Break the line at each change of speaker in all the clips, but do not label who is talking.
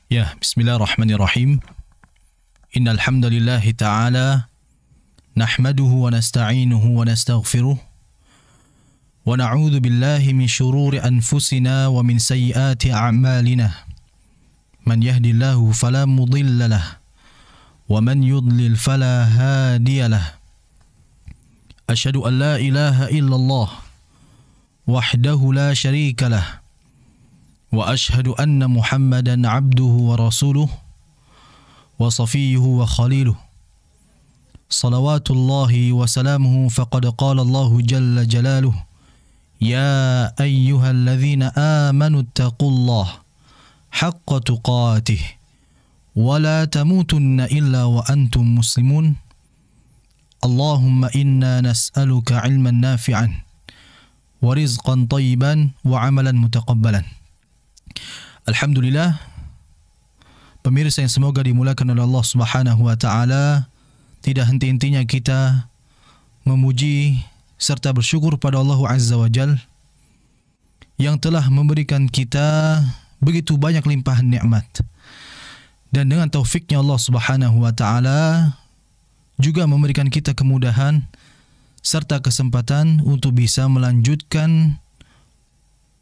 Ya, bismillahirrahmanirrahim. Innal hamdalillah ta'ala nahmaduhu wa nasta'inuhu wa nastaghfiruh wa na'udzu billahi min shururi anfusina wa min sayyiati a'malina. Man yahdihillahu fala mudilla lahu wa man yudlil fala hadiya lahu. Asyhadu an la ilaha illallah wahdahu la syarika lahu wa ashhadu anna Muhammadan abduhu wa rasuluh wa safiyuhu wa khaliluh. Salawatullahi wa salamuhu faqad qala Allahu jalla jalaluh. Ya ayyuhalladzina amanu taqullaha haqqa tuqatih wa la tamutunna illa wa antum muslimun. Allahumma inna nas'aluka ilman nafi'an wa rizqan tayyiban wa amalan mutaqabbalan. Alhamdulillah, pemirsa yang semoga dimulakan oleh Allah Subhanahu wa taala, tidak henti-hentinya kita memuji serta bersyukur pada Allah Azza wa Jalla yang telah memberikan kita begitu banyak limpahan nikmat. Dan dengan taufiknya Allah Subhanahu wa taala juga memberikan kita kemudahan serta kesempatan untuk bisa melanjutkan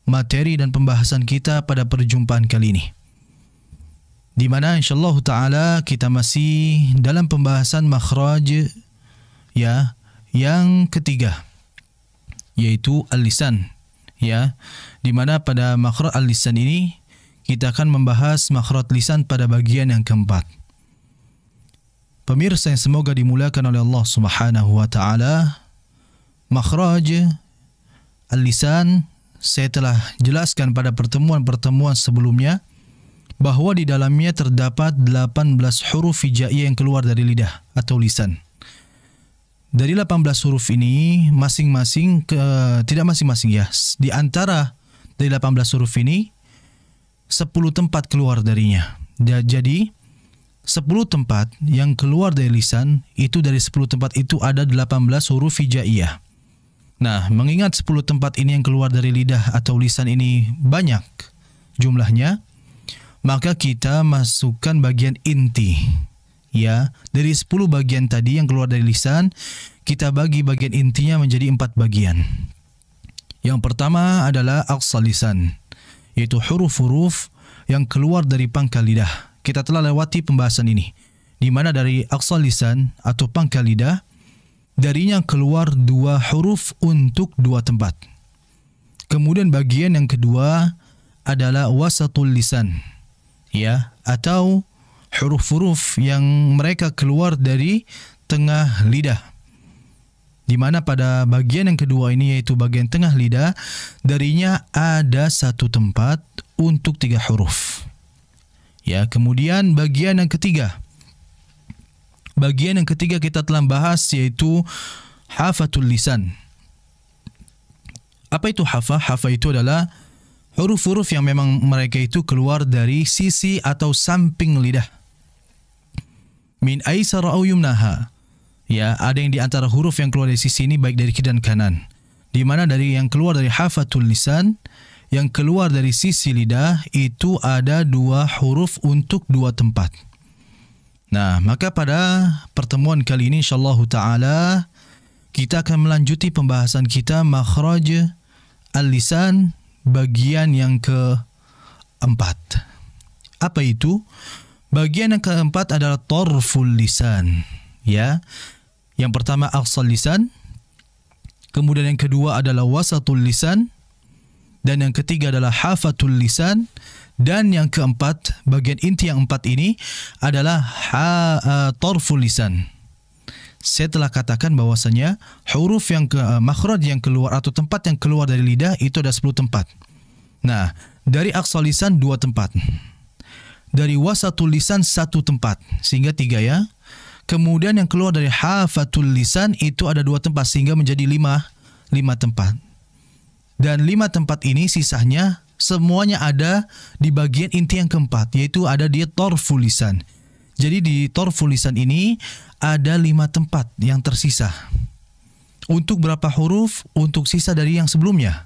materi dan pembahasan kita pada perjumpaan kali ini, di mana insyaallah taala kita masih dalam pembahasan makhraj ya yang ketiga, yaitu al-lisan, ya, di mana pada makhraj al-lisan ini kita akan membahas makhraj lisan pada bagian yang keempat. Pemirsa yang semoga dimuliakan oleh Allah Subhanahu wa taala, makhraj al-lisan saya telah jelaskan pada pertemuan-pertemuan sebelumnya bahwa di dalamnya terdapat 18 huruf hijaiyah yang keluar dari lidah atau lisan. Dari 18 huruf ini masing-masing tidak masing-masing ya, di antara dari 18 huruf ini 10 tempat keluar darinya. Jadi 10 tempat yang keluar dari lisan itu, dari 10 tempat itu ada 18 huruf hijaiyah. Nah, mengingat 10 tempat ini yang keluar dari lidah atau lisan ini banyak jumlahnya, maka kita masukkan bagian inti. Ya, dari 10 bagian tadi yang keluar dari lisan, kita bagi bagian intinya menjadi 4 bagian. Yang pertama adalah aqsal lisan, yaitu huruf-huruf yang keluar dari pangkal lidah. Kita telah lewati pembahasan ini, di mana dari aqsal lisan atau pangkal lidah, darinya keluar 2 huruf untuk 2 tempat. Kemudian bagian yang kedua adalah wasatul lisan, ya, atau huruf-huruf yang mereka keluar dari tengah lidah, di mana pada bagian yang kedua ini, yaitu bagian tengah lidah, darinya ada 1 tempat untuk 3 huruf. Ya, kemudian bagian yang ketiga. Bagian yang ketiga kita telah bahas, yaitu hafatul lisan. Apa itu hafa? Hafa itu adalah huruf-huruf yang memang mereka itu keluar dari sisi atau samping lidah. Min aisara au yumnaha. Ya, ada yang di antara huruf yang keluar dari sisi ini baik dari kiri dan kanan. Di mana dari yang keluar dari hafatul lisan, yang keluar dari sisi lidah itu ada 2 huruf untuk 2 tempat. Nah, maka pada pertemuan kali ini insyaallah taala kita akan melanjuti pembahasan kita makhraj al-lisan bagian yang keempat. Apa itu? Bagian yang keempat adalah tarful lisan, ya. Yang pertama aqsal lisan, kemudian yang kedua adalah wasatul lisan, dan yang ketiga adalah hafatul lisan. Dan yang keempat, bagian inti yang 4 ini adalah tarful lisan. Saya telah katakan bahwasanya huruf yang makhraj yang keluar atau tempat yang keluar dari lidah itu ada 10 tempat. Nah, dari aqsal lisan 2 tempat. Dari wasatul lisan 1 tempat, sehingga 3 ya. Kemudian yang keluar dari hafatul lisan itu ada 2 tempat, sehingga menjadi 5 tempat. Dan 5 tempat ini sisanya semuanya ada di bagian inti yang keempat, yaitu ada di tarful lisan. Jadi di tarful lisan ini ada 5 tempat yang tersisa. Untuk berapa huruf? Untuk sisa dari yang sebelumnya.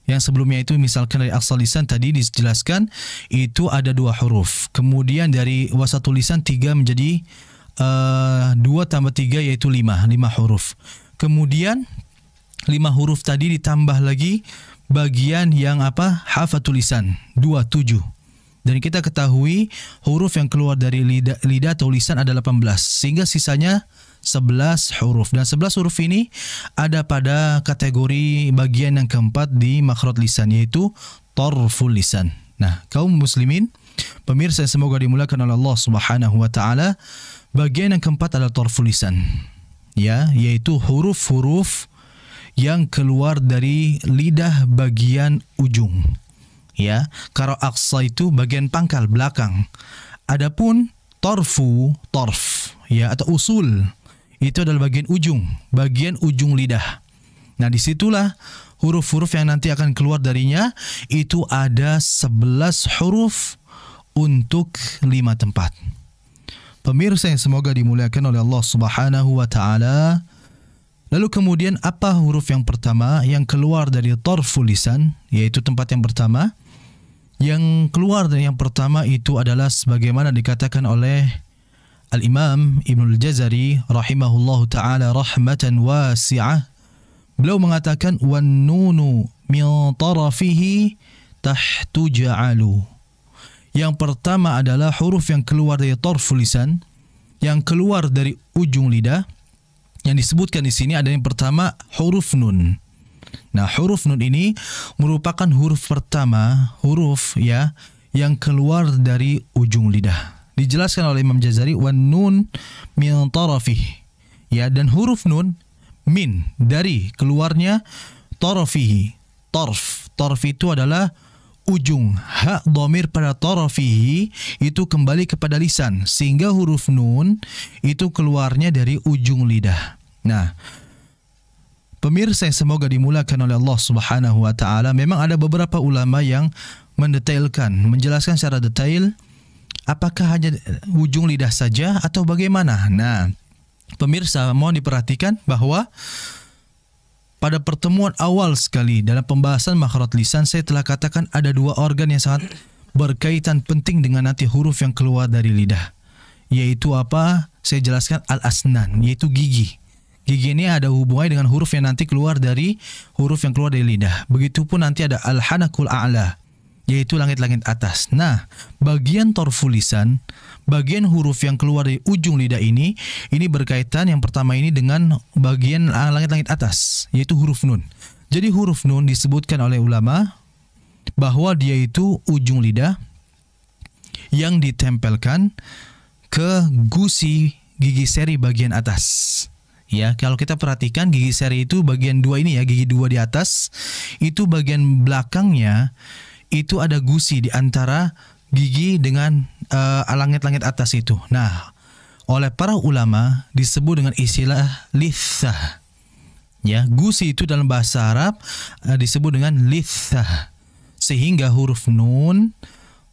Yang sebelumnya itu misalkan dari aqsal lisan tadi dijelaskan itu ada 2 huruf. Kemudian dari wasatul lisan 3 menjadi 2 tambah 3 yaitu 5 huruf. Kemudian 5 huruf tadi ditambah lagi bagian yang hafatul lisan 7. Dan kita ketahui huruf yang keluar dari lidah atau lisan ada 18 sehingga sisanya 11 huruf. Dan 11 huruf ini ada pada kategori bagian yang keempat di makhraj lisan, yaitu tarful lisan. Nah, kaum muslimin, pemirsa yang semoga dimuliakan oleh Allah Subhanahu wa taala, bagian yang keempat adalah tarful lisan. Ya, yaitu huruf-huruf yang keluar dari lidah bagian ujung. Ya, kalau aqsa itu bagian pangkal belakang. Adapun tarf ya atau usul itu adalah bagian ujung lidah. Nah, disitulah huruf-huruf yang nanti akan keluar darinya itu ada 11 huruf untuk 5 tempat. Pemirsa yang semoga dimuliakan oleh Allah Subhanahu wa taala. Lalu kemudian apa huruf yang pertama yang keluar dari tarful lisan, yaitu tempat yang pertama? Yang keluar dari yang pertama itu adalah sebagaimana dikatakan oleh Al-Imam Ibnul Jazari rahimahullahu ta'ala rahmatan wasi'ah. Beliau mengatakan wan nunu min tarafihi tahtu ja'alu. Yang pertama adalah huruf yang keluar dari tarful lisan, yang keluar dari ujung lidah. Yang disebutkan di sini ada yang pertama huruf nun. Nah, huruf nun ini merupakan huruf pertama, huruf ya yang keluar dari ujung lidah. Dijelaskan oleh Imam Jazari wan nun min tarafih. Ya, dan huruf nun min dari keluarnya tarafihi. Tarf itu adalah ujung. Ha dhamir pada tarafihi itu kembali kepada lisan sehingga huruf nun itu keluarnya dari ujung lidah. Nah, pemirsa yang semoga dimuliakan oleh Allah Subhanahu wa taala, memang ada beberapa ulama yang mendetailkan, menjelaskan secara detail apakah hanya ujung lidah saja atau bagaimana. Nah, pemirsa mohon diperhatikan bahwa pada pertemuan awal sekali dalam pembahasan makhraj lisan saya telah katakan ada 2 organ yang sangat berkaitan penting dengan nanti huruf yang keluar dari lidah. Yaitu apa? Saya jelaskan al-asnan, yaitu gigi. Gigi ini ada hubungannya dengan huruf yang nanti keluar dari huruf yang keluar dari lidah. Begitupun nanti ada al-hanakul a'la, yaitu langit-langit atas. Nah, bagian tarful lisan, bagian huruf yang keluar dari ujung lidah ini berkaitan yang pertama ini dengan bagian langit-langit atas, yaitu huruf nun. Jadi huruf nun disebutkan oleh ulama bahwa dia itu ujung lidah yang ditempelkan ke gusi gigi seri bagian atas. Ya, kalau kita perhatikan gigi seri itu bagian 2 ini ya, gigi 2 di atas, itu bagian belakangnya itu ada gusi di antara gigi dengan langit-langit atas itu. Nah, oleh para ulama disebut dengan istilah lithah. Ya, gusi itu dalam bahasa Arab disebut dengan lithah. Sehingga huruf nun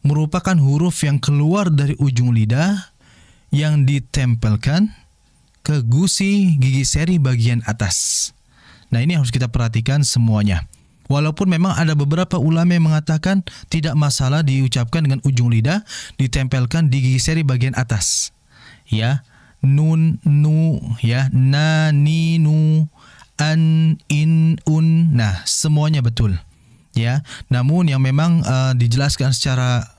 merupakan huruf yang keluar dari ujung lidah yang ditempelkan ke gusi gigi seri bagian atas. Nah, ini harus kita perhatikan semuanya. Walaupun memang ada beberapa ulama yang mengatakan tidak masalah diucapkan dengan ujung lidah ditempelkan di gigi seri bagian atas. Ya, nun, nu, ya, na, ni, nu, an, in, un. Nah, semuanya betul. Ya, namun yang memang dijelaskan secara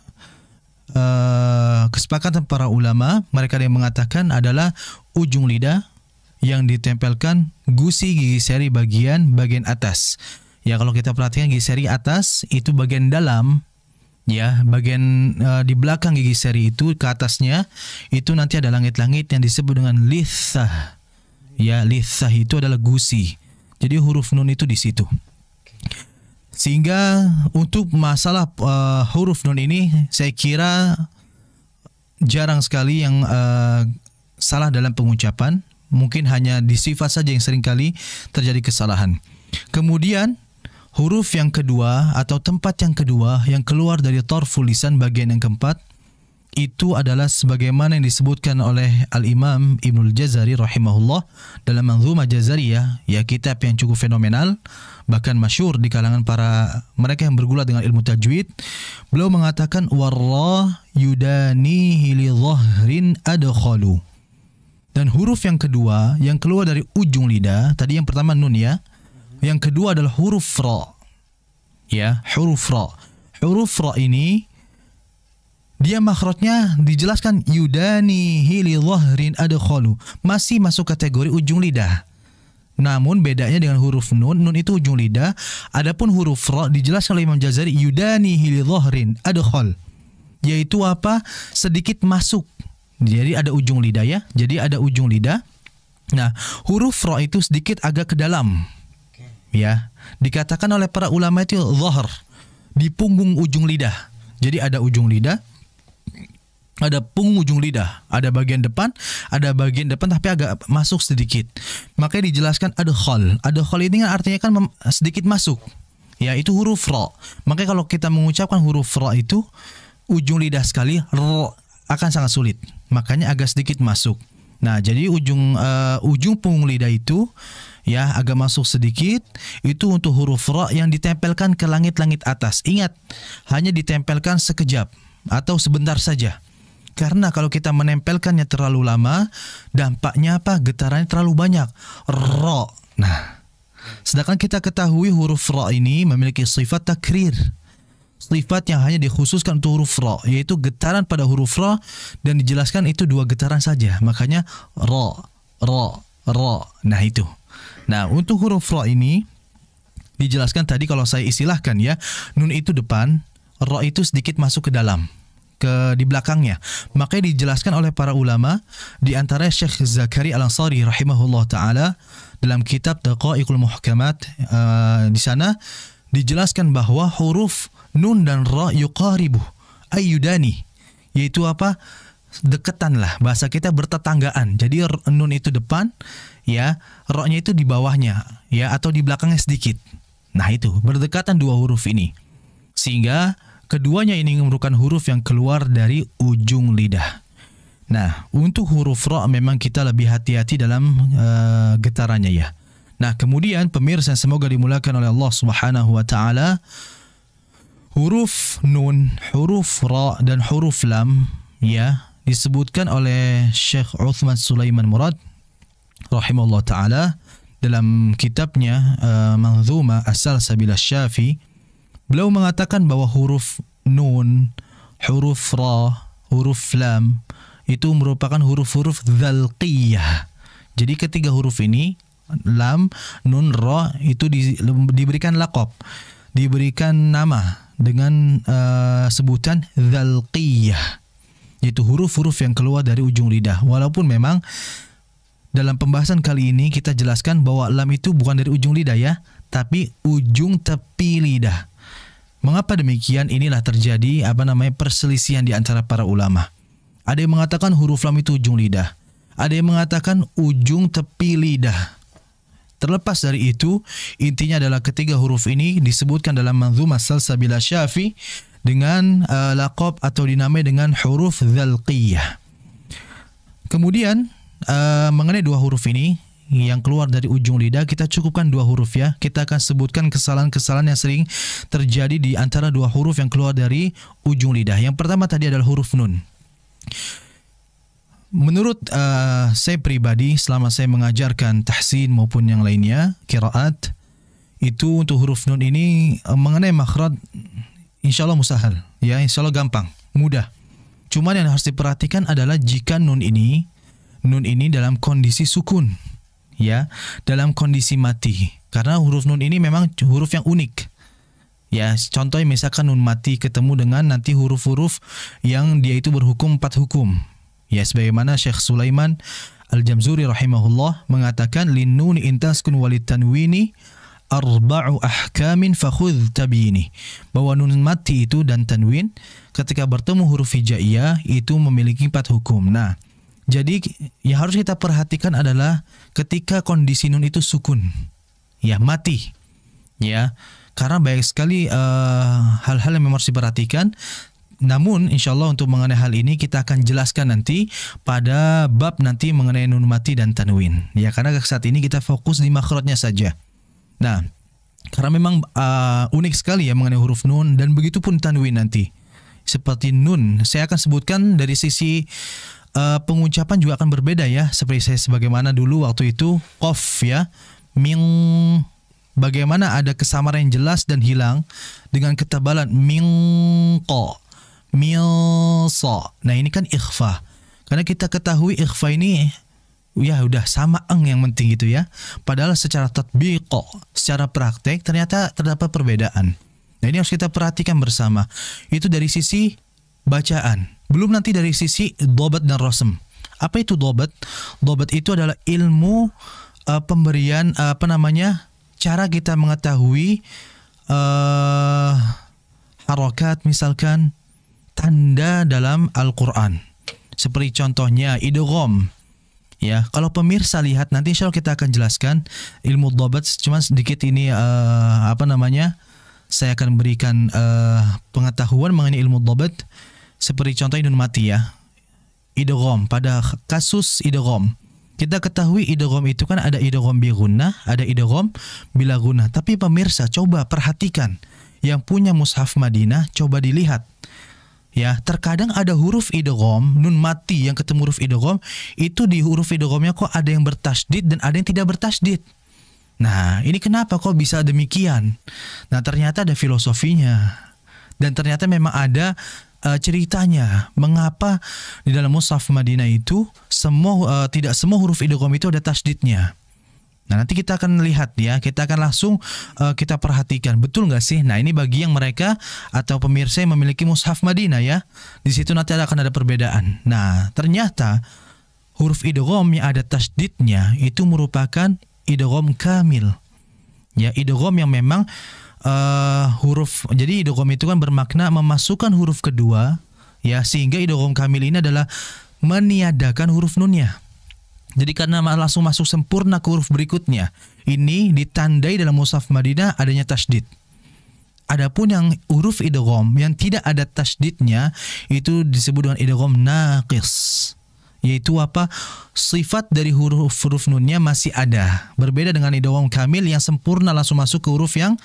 kesepakatan para ulama, mereka yang mengatakan adalah ujung lidah yang ditempelkan gusi gigi seri bagian atas. Ya, kalau kita perhatikan gigi seri atas itu bagian dalam, ya, bagian di belakang gigi seri itu ke atasnya itu nanti ada langit-langit yang disebut dengan lithah. Ya, lithah itu adalah gusi. Jadi huruf nun itu di situ. Sehingga untuk masalah huruf nun ini saya kira jarang sekali yang salah dalam pengucapan. Mungkin hanya di sifat saja yang seringkali terjadi kesalahan. Kemudian huruf yang kedua atau tempat yang kedua yang keluar dari tarful lisan bagian yang keempat itu adalah sebagaimana yang disebutkan oleh Al-Imam Ibnul Jazari rahimahullah dalam Manzumah Jazariyah, ya kitab yang cukup fenomenal, bahkan masyhur di kalangan para mereka yang bergulat dengan ilmu tajwid. Beliau mengatakan warra yudanihi li dhahrin adkhalu. Dan huruf yang kedua yang keluar dari ujung lidah, tadi yang pertama nun ya. Yang kedua adalah huruf ra. Ya, huruf ra. Huruf ra ini dia makhrajnya dijelaskan yudanihi li dhahrin adkhalu, masih masuk kategori ujung lidah. Namun bedanya dengan huruf nun, nun itu ujung lidah, adapun huruf ra dijelaskan oleh Imam Jazari yudanihi li dhahrin adkhal, yaitu apa? Sedikit masuk. Jadi ada ujung lidah ya. Jadi ada ujung lidah. Nah, huruf ra itu sedikit agak ke dalam. Ya, dikatakan oleh para ulama itu dhahr, di punggung ujung lidah. Jadi ada ujung lidah, ada punggung ujung lidah, ada bagian depan tapi agak masuk sedikit. Makanya dijelaskan adkhal. Adkhal ini kan artinya kan sedikit masuk. Ya, itu huruf ra. Makanya kalau kita mengucapkan huruf ra itu ujung lidah sekali ra akan sangat sulit. Makanya agak sedikit masuk. Nah, jadi ujung punggung lidah itu ya agak masuk sedikit, itu untuk huruf ra yang ditempelkan ke langit-langit atas. Ingat, hanya ditempelkan sekejap atau sebentar saja. Karena kalau kita menempelkannya terlalu lama, dampaknya apa? Getarannya terlalu banyak. Ra. Nah, sedangkan kita ketahui huruf ra ini memiliki sifat takrir. Sifat yang hanya dikhususkan untuk huruf ra, yaitu getaran pada huruf ra, dan dijelaskan itu 2 getaran saja. Makanya ra, ra, ra. Nah, itu. Nah, untuk huruf ra ini dijelaskan tadi kalau saya istilahkan ya, nun itu depan, ra itu sedikit masuk ke dalam, di belakangnya. Makanya dijelaskan oleh para ulama, di antara Syekh Zakaria Al-Ansari rahimahullah taala dalam kitab Daqaiqul Muhkamat, di sana dijelaskan bahwa huruf nun dan ra yuqaribu ayyudani, yaitu apa? Deketan lah, bahasa kita bertetanggaan. Jadi nun itu depan ya, ra-nya itu di bawahnya ya, atau di belakangnya sedikit. Nah, itu berdekatan 2 huruf ini, sehingga keduanya ini merupakan huruf yang keluar dari ujung lidah. Nah, untuk huruf ra memang kita lebih hati-hati dalam getarannya ya. Nah, kemudian pemirsa semoga dimuliakan oleh Allah Subhanahu wa taala, huruf nun, huruf ra dan huruf lam ya disebutkan oleh Syekh Uthman Sulaiman Murad rahimahullah taala dalam kitabnya Manzumah As-Salsabil Asy-Syafi. Beliau mengatakan bahwa huruf nun, huruf ra, huruf lam itu merupakan huruf-huruf dzalqiyah. Jadi ketiga huruf ini, lam, nun, ra, itu diberikan laqab, diberikan nama dengan sebutan dzalqiyah, yaitu huruf-huruf yang keluar dari ujung lidah. Walaupun memang dalam pembahasan kali ini kita jelaskan bahwa lam itu bukan dari ujung lidah ya, tapi ujung tepi lidah. Mengapa demikian? Inilah terjadi perselisihan di antara para ulama. Ada yang mengatakan huruf lam itu ujung lidah, ada yang mengatakan ujung tepi lidah. Terlepas dari itu, intinya adalah ketiga huruf ini disebutkan dalam Manzumah As-Salsabil Asy-Syafi dengan laqab atau dinamai dengan huruf dzalqiyah. Kemudian mengenai 2 huruf ini yang keluar dari ujung lidah, kita cukupkan 2 huruf ya. Kita akan sebutkan kesalahan-kesalahan yang sering terjadi di antara 2 huruf yang keluar dari ujung lidah. Yang pertama tadi adalah huruf nun. Menurut saya pribadi, selama saya mengajarkan tahsin maupun yang lainnya, qiraat, itu untuk huruf nun ini mengenai makhraj insyaallah musahal ya, insyaallah gampang, mudah. Cuman yang harus diperhatikan adalah jika nun ini dalam kondisi sukun ya, dalam kondisi mati. Karena huruf nun ini memang huruf yang unik. Ya, contohnya misalkan nun mati ketemu dengan nanti huruf-huruf yang dia itu berhukum 4 hukum. Ya, sebagaimana Syekh Sulaiman Al-Jamzuri rahimahullah mengatakan lin nun intaskun walit tanwini arba'u ahkamin fakhudh tabini. Bahwa nun mati itu dan tanwin ketika bertemu huruf hijaiyah itu memiliki 4 hukum. Nah, jadi yang harus kita perhatikan adalah ketika kondisi nun itu sukun, ya mati, ya, karena banyak sekali hal-hal yang memang harus diperhatikan. Namun insyaallah untuk mengenai hal ini kita akan jelaskan nanti pada bab nanti mengenai nun mati dan tanwin. Ya, karena saat ini kita fokus di makhrajnya saja. Nah, karena memang unik sekali ya mengenai huruf nun dan begitu pun tanwin nanti. Seperti nun, saya akan sebutkan dari sisi pengucapan juga akan berbeda ya. Seperti saya sebagaimana dulu waktu itu qaf ya, min, bagaimana ada kesamaran yang jelas dan hilang dengan ketebalan minqa, milsa. Nah, ini kan ikhfa. Karena kita ketahui ikhfa ini ya udah sama yang penting gitu ya. Padahal secara tatbiq, secara praktek ternyata terdapat perbedaan. Nah, ini harus kita perhatikan bersama. Itu dari sisi bacaan. Belum nanti dari sisi dhabat dan rasm. Apa itu dhabat? Dhabat itu adalah ilmu pemberian cara kita mengetahui harakat misalkan tanda dalam Al-Quran. Seperti contohnya idgham. Ya, kalau pemirsa lihat nanti insyaallah kita akan jelaskan ilmu dhabat, cuma sedikit ini saya akan berikan pengetahuan mengenai ilmu dhabat seperti contoh nun mati ya. Idgham, pada kasus idgham kita ketahui idgham itu kan ada idgham bi gunnah, ada idgham bila gunnah. Tapi pemirsa coba perhatikan yang punya mushaf Madinah, coba dilihat. Ya, terkadang ada huruf idgham, nun mati yang ketemu huruf idgham, itu di huruf idghamnya kok ada yang bertasydid dan ada yang tidak bertasydid. Nah, ini kenapa kok bisa demikian? Nah, ternyata ada filosofinya. Dan ternyata memang ada ceritanya. Mengapa di dalam mushaf Madinah itu tidak semua huruf idgham itu ada tasydidnya. Nah, nanti kita akan lihat ya, kita akan langsung kita perhatikan betul nggak sih. Nah, ini bagi yang mereka atau pemirsa yang memiliki mushaf Madinah ya, di situ nanti akan ada perbedaan. Nah, ternyata huruf idgham yang ada tasydidnya itu merupakan idgham kamil. Ya, idgham yang memang jadi idgham itu kan bermakna memasukkan huruf kedua ya, sehingga idgham kamil ini adalah meniadakan huruf nunnya. Jadi karena langsung masuk sempurna ke huruf berikutnya, ini ditandai dalam mushaf Madinah adanya tasydid. Adapun yang huruf idgham yang tidak ada tasydidnya itu disebut dengan idgham naqis. Yaitu apa? Sifat dari huruf nunnya masih ada. Berbeda dengan idgham kamil yang sempurna langsung masuk ke huruf yang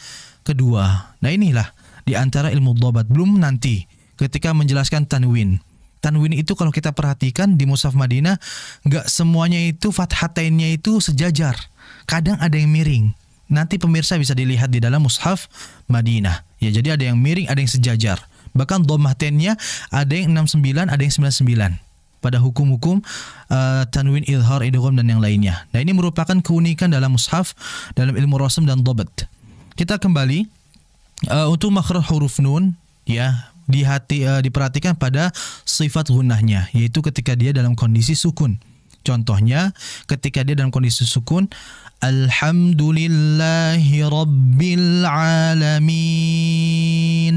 kedua. Nah, inilah di antara ilmu dhabat. Belum nanti ketika menjelaskan tanwin. Tanwin itu kalau kita perhatikan di mushaf Madinah, nggak semuanya itu fathatainnya itu sejajar. Kadang ada yang miring. Nanti pemirsa bisa dilihat di dalam mushaf Madinah. Ya, jadi ada yang miring, ada yang sejajar. Bahkan dhammahtainnya ada yang 69, ada yang 99. Pada hukum-hukum tanwin, idhar, idgham dan yang lainnya. Nah, ini merupakan keunikan dalam mushaf, dalam ilmu rasm dan dhabat. Kita kembali untuk makhraj huruf nun ya. Diperhatikan pada sifat gunnahnya, yaitu ketika dia dalam kondisi sukun. Contohnya ketika dia dalam kondisi sukun, alhamdulillahi rabbil alamin.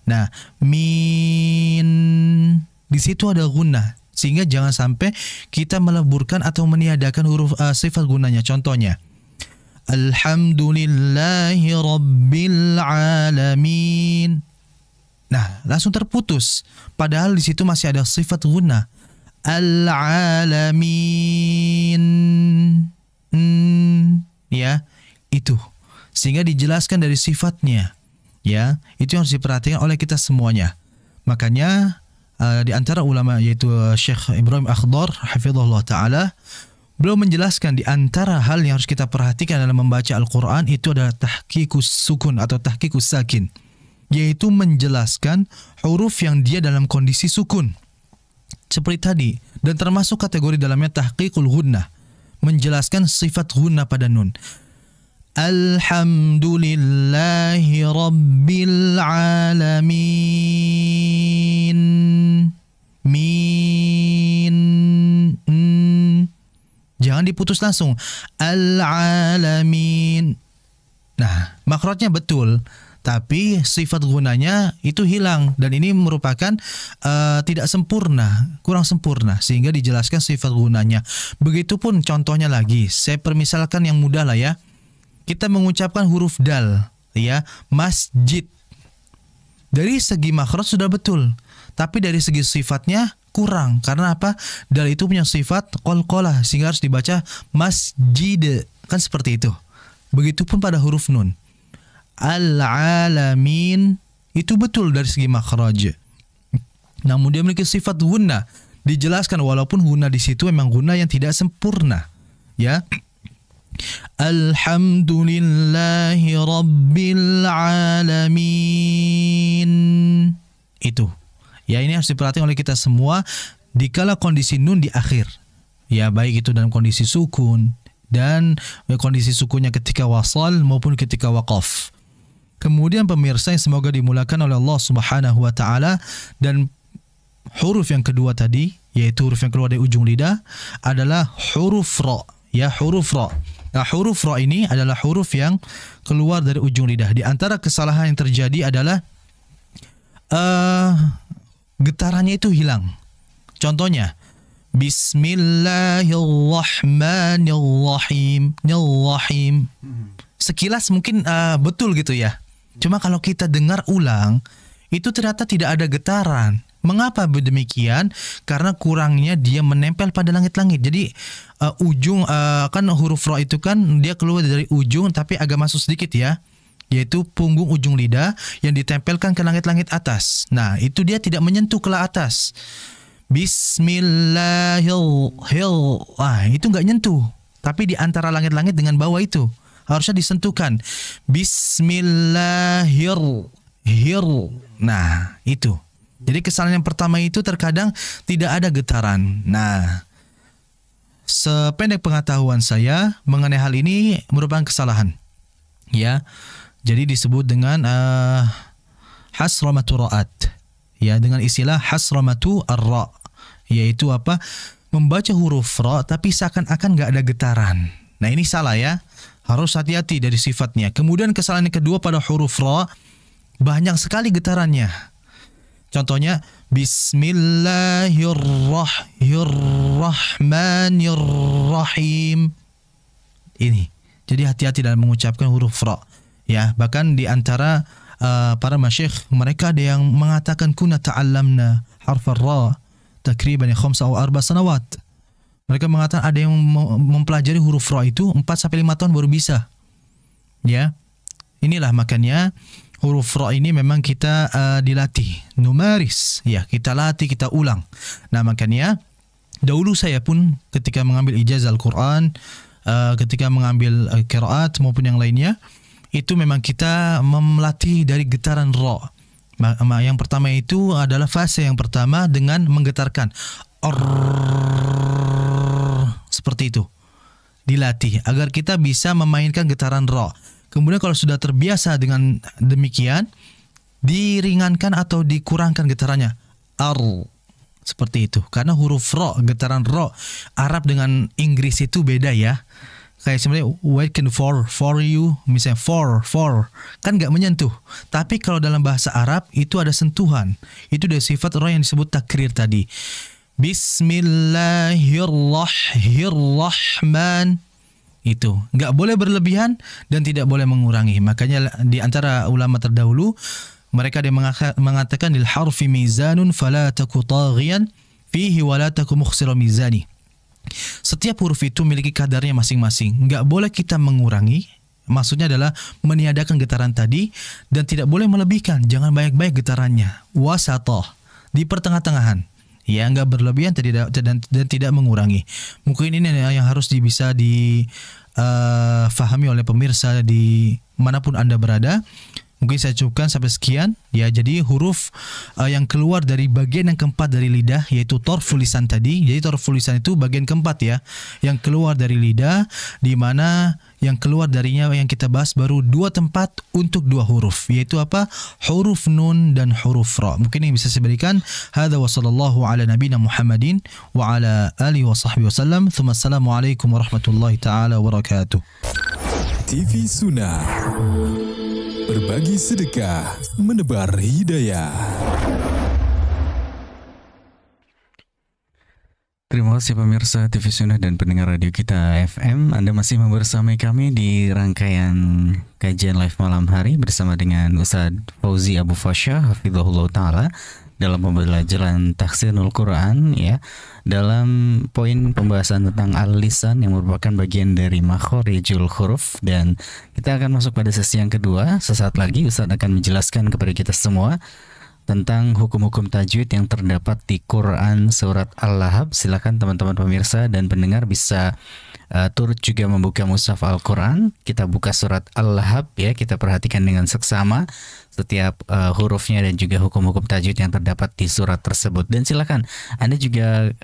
Nah, min di situ ada gunnah, sehingga jangan sampai kita meleburkan atau meniadakan huruf sifat gunnahnya. Contohnya alhamdulillahi rabbil alamin. Nah, langsung terputus. Padahal di situ masih ada sifat gunnah. Al-alamin. Ya, itu. Sehingga dijelaskan dari sifatnya. Ya, itu yang harus diperhatikan oleh kita semuanya. Makanya di antara ulama yaitu Syekh Ibrahim Akhdar hafizahullah taala, beliau menjelaskan di antara hal yang harus kita perhatikan dalam membaca Al-Qur'an itu adalah tahqiqus sukun atau tahqiqus sakin. Yaitu menjelaskan huruf yang dia dalam kondisi sukun seperti tadi, dan termasuk kategori dalamnya tahqiqul gunnah, menjelaskan sifat gunnah pada nun. Alhamdulillahi rabbil alamin. Min. Jangan diputus langsung. Al-alamin. Nah, makhrajnya betul, tapi sifat gunanya itu hilang, dan ini merupakan tidak sempurna, kurang sempurna, sehingga dijelaskan sifat gunanya. Begitupun contohnya lagi, saya permisalkan yang mudah lah ya. Kita mengucapkan huruf dal, ya, masjid. Dari segi makhraj sudah betul, tapi dari segi sifatnya kurang. Karena apa? Dal itu punya sifat qalqalah sehingga harus dibaca masjid. Kan seperti itu. Begitupun pada huruf nun. Al-alamin itu betul dari segi makhraj. Namun dia memiliki sifat gunna. Dijelaskan walaupun gunna di situ memang gunna yang tidak sempurna. Ya. Alhamdulillahi Rabbil Alamin. Itu. Ya, ini harus diperhatikan oleh kita semua dikala kondisi nun di akhir. Ya, baik itu dalam kondisi sukun dan kondisi sukunnya ketika wasal maupun ketika waqaf. Kemudian pemirsa yang semoga dimulakan oleh Allah Subhanahu wa taala, dan huruf yang kedua tadi yaitu huruf yang keluar dari ujung lidah adalah huruf ra. Ya, huruf ra. Nah, huruf ra ini adalah huruf yang keluar dari ujung lidah. Di antara kesalahan yang terjadi adalah getarannya itu hilang. Contohnya, Bismillahirrahmanirrahim. Sekilas mungkin betul gitu ya. Cuma kalau kita dengar ulang, itu ternyata tidak ada getaran. Mengapa demikian? Karena kurangnya dia menempel pada langit-langit. Jadi ujung kan huruf ra itu kan dia keluar dari ujung tapi agak masuk sedikit ya, yaitu punggung ujung lidah yang ditempelkan ke langit-langit atas. Nah, itu dia tidak menyentuh ke atas. Bismillahirrahmanirrahim. Itu nggak nyentuh. Tapi di antara langit-langit dengan bawah itu harusnya disentuhkan. Bismillahirrahmanirrahim. Nah, itu. Jadi kesalahan yang pertama itu terkadang tidak ada getaran. Nah, sependek pengetahuan saya mengenai hal ini merupakan kesalahan. Ya, jadi disebut dengan hasramatu ra'at. Ya, dengan istilah hasramatu ar-ra, yaitu apa? Membaca huruf ra tapi seakan-akan nggak ada getaran. Nah, ini salah ya. Harus hati-hati dari sifatnya. Kemudian kesalahan yang kedua pada huruf ra, banyak sekali getarannya. Contohnya Bismillahirrahmanirrahim. Ini. Jadi hati-hati dalam mengucapkan huruf ra. Ya, bahkan di antara para masyayikh mereka ada yang mengatakan kunna ta'allamna harf ra takriban 5 atau 4 sanawat. Mereka mengatakan ada yang mempelajari huruf ra itu 4 sampai 5 tahun baru bisa. Ya. Inilah makanya huruf ra ini memang kita dilatih, numaris, ya, kita latih, kita ulang. Nah, makanya dahulu saya pun ketika mengambil ijazah Al-Quran, ketika mengambil qiraat maupun yang lainnya, itu memang kita melatih dari getaran ra. Yang pertama itu adalah fase yang pertama dengan menggetarkan. Seperti itu. Dilatih agar kita bisa memainkan getaran ra. Kemudian kalau sudah terbiasa dengan demikian, diringankan atau dikurangkan getarannya. Seperti itu. Karena huruf ra, getaran ra, Arab dengan Inggris itu beda ya. Kayak sebenarnya waiting for you, misalnya for, kan nggak menyentuh. Tapi kalau dalam bahasa Arab itu ada sentuhan. Itu dari sifat ra yang disebut takrir tadi. Bismillahirrahmanirrahim. Itu nggak boleh berlebihan dan tidak boleh mengurangi. Makanya di antara ulama terdahulu mereka yang mengatakan lil harfi mizanun fala taku taghiyan fihi wa la taku mukhsira mizani. Setiap huruf itu memiliki kadarnya masing-masing. Nggak boleh kita mengurangi. Maksudnya adalah meniadakan getaran tadi dan tidak boleh melebihkan. Jangan banyak-banyak getarannya. Wasatah, di pertengah-tengahan. Ya, nggak berlebihan dan tidak mengurangi. Mungkin ini yang harus bisa difahami oleh pemirsa di manapun Anda berada. Mungkin saya cukupkan sampai sekian. Ya, jadi huruf yang keluar dari bagian yang keempat dari lidah, yaitu torful lisan tadi. Jadi torful lisan itu bagian keempat ya, yang keluar dari lidah, di mana yang keluar darinya yang kita bahas baru 2 tempat untuk 2 huruf, yaitu apa? Huruf nun dan huruf ra. Mungkin yang bisa saya berikan. Hadza wa sallallahu ala nabiyina Muhammadin wa ala alihi wa sahbihi wasallam. Assalamualaikum warahmatullahi taala wabarakatuh.
TV Sunnah, berbagi sedekah, menebar hidayah.
Terima kasih pemirsa TV Sunnah dan pendengar radio kita FM. Anda masih membersamai kami di rangkaian kajian live malam hari bersama dengan Ustadz Fauzi Abu Fasya hafizahullah ta'ala dalam pembelajaran tafsirul Quran, ya, dalam poin pembahasan tentang al-lisan yang merupakan bagian dari makhorijul huruf. Dan kita akan masuk pada sesi yang kedua. Sesaat lagi Ustadz akan menjelaskan kepada kita semua tentang hukum-hukum tajwid yang terdapat di Quran surat Al-Lahab. Silakan teman-teman pemirsa dan pendengar bisa turut juga membuka mushaf Al-Quran. Kita buka surat Al-Lahab, ya, kita perhatikan dengan seksama setiap hurufnya dan juga hukum-hukum tajwid yang terdapat di surat tersebut. Dan silakan Anda juga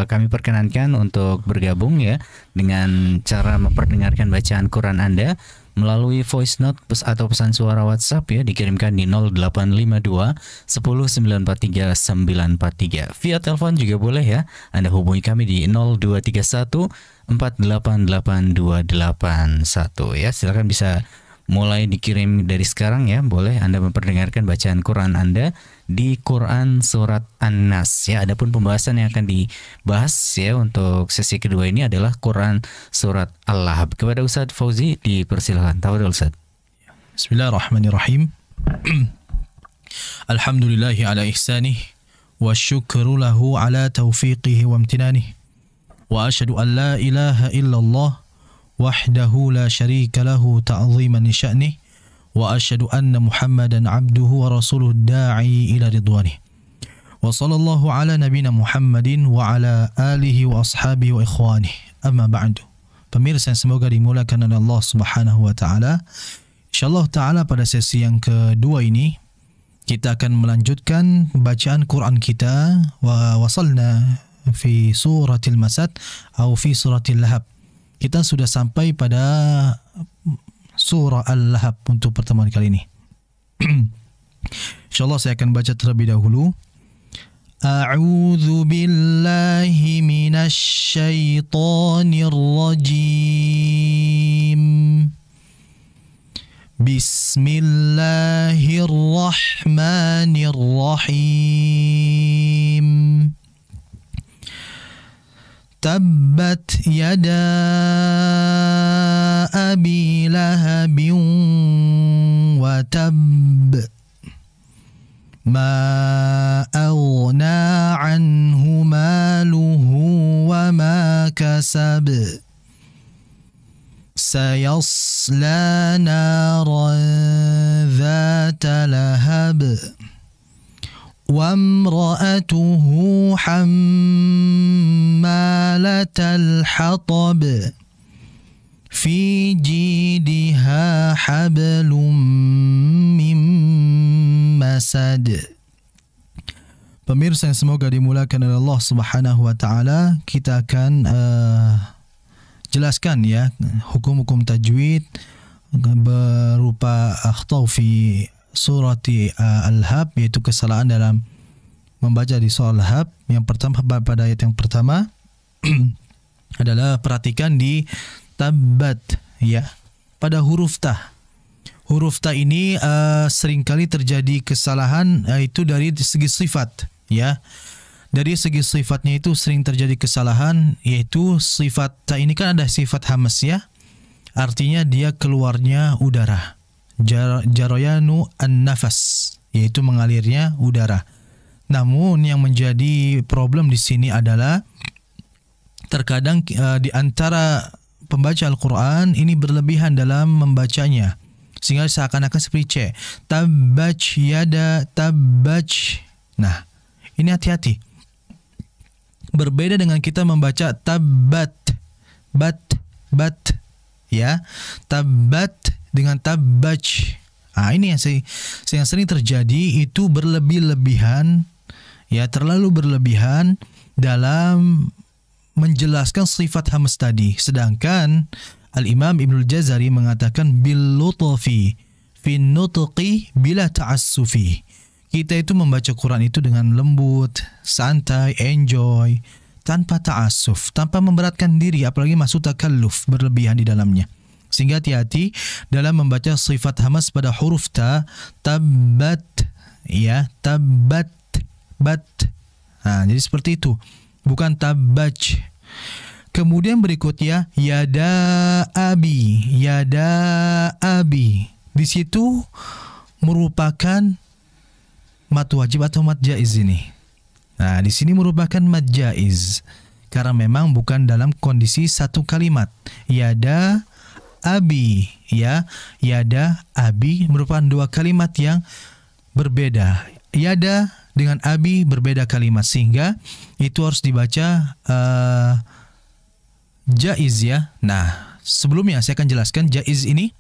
kami perkenankan untuk bergabung, ya, dengan cara memperdengarkan bacaan Quran Anda melalui voice note atau pesan suara WhatsApp, ya, dikirimkan di 0852 10943 943. Via telepon juga boleh, ya. Anda hubungi kami di 0231 4882281, ya. Silakan bisa mulai dikirim dari sekarang, ya. Boleh Anda memperdengarkan bacaan Quran Anda di Quran surat An-Nas, ya. Adapun pembahasan yang akan dibahas, ya, untuk sesi kedua ini adalah Quran surat Al-Lahab. Kepada Ustadz Fauzi dipersilakan. Tafadhol Ustadz.
Bismillahirrahmanirrahim. Alhamdulillahi ala ihsanih wa syukru lahu ala taufiqihi wa amtinanih wa asyhadu an la ilaha illallah wahdahu la syarika lahu ta'ziman li sya'nih wa asyhadu anna Muhammadan abduhu wa rasuluhu da'i ila ridwanih wa sallallahu ala nabina Muhammadin wa ala alihi wa ashabihi wa ikhwanih. Amma ba'du. Pemirsa yang semoga dimulakan oleh Allah Subhanahu wa taala. Insyaallah taala pada sesi yang kedua ini kita akan melanjutkan bacaan Quran kita. Wa wasalna fi suratil Masad atau fi suratil Lahab. Kita sudah sampai pada surah Al-Lahab untuk pertemuan kali ini. InsyaAllah saya akan baca terlebih dahulu. A'udzu billahi minasy syaithanir rajim. Bismillahirrahmanirrahim. Tabbat yada abi lahabin wa tab ma aghna anhu maluhu wa ma kasab sayasla naran dhata lahab وامرأته حمالة الحطب في جيدها حبل من مسد. Pemirsa yang semoga dimulakan oleh Allah Subhanahu wa taala, kita akan jelaskan, ya, hukum-hukum tajwid berupa akhtau fi surati Al-Lahab, yaitu kesalahan dalam membaca di surah Al-Lahab. Yang pertama, pada ayat yang pertama adalah perhatikan di tabbat, ya, pada huruf ta. Huruf ta ini seringkali terjadi kesalahan, itu dari segi sifat, ya. Dari segi sifatnya itu sering terjadi kesalahan, yaitu sifat ta ini kan ada sifat hamas, ya. Artinya dia keluarnya udara. Jarayanu an-nafas, yaitu mengalirnya udara. Namun yang menjadi problem di sini adalah terkadang di antara pembaca Al-Quran ini berlebihan dalam membacanya, sehingga seakan-akan seperti C. Tabbaj yada tabbaj. Nah, ini hati-hati. Berbeda dengan kita membaca tabbat, bat, ya. Tabbat dengan tabbaj. Ini yang sering terjadi, itu berlebih-lebihan, ya, terlalu berlebihan dalam menjelaskan sifat hamas tadi. Sedangkan Al-Imam Ibnul Jazari mengatakan bil lutfi fi nutqi bila ta'assufi. Kita itu membaca Quran itu dengan lembut, santai, enjoy, tanpa ta'assuf, tanpa memberatkan diri, apalagi masuk takalluf, berlebihan di dalamnya. Sehingga hati-hati dalam membaca sifat hamas pada huruf ta, tabbat, ya, tabbat, bat. Jadi seperti itu. bukan tabbaj. Kemudian berikutnya yada abi, yada abi. Di situ merupakan mad wajib atau mad jaiz ini. Nah, di sini merupakan mad jaiz karena memang bukan dalam kondisi satu kalimat. Yada abi, ya. Yada abi merupakan dua kalimat yang berbeda. Yada dengan abi berbeda kalimat, sehingga itu harus dibaca jaiz, ya. Nah, sebelumnya saya akan jelaskan jaiz ini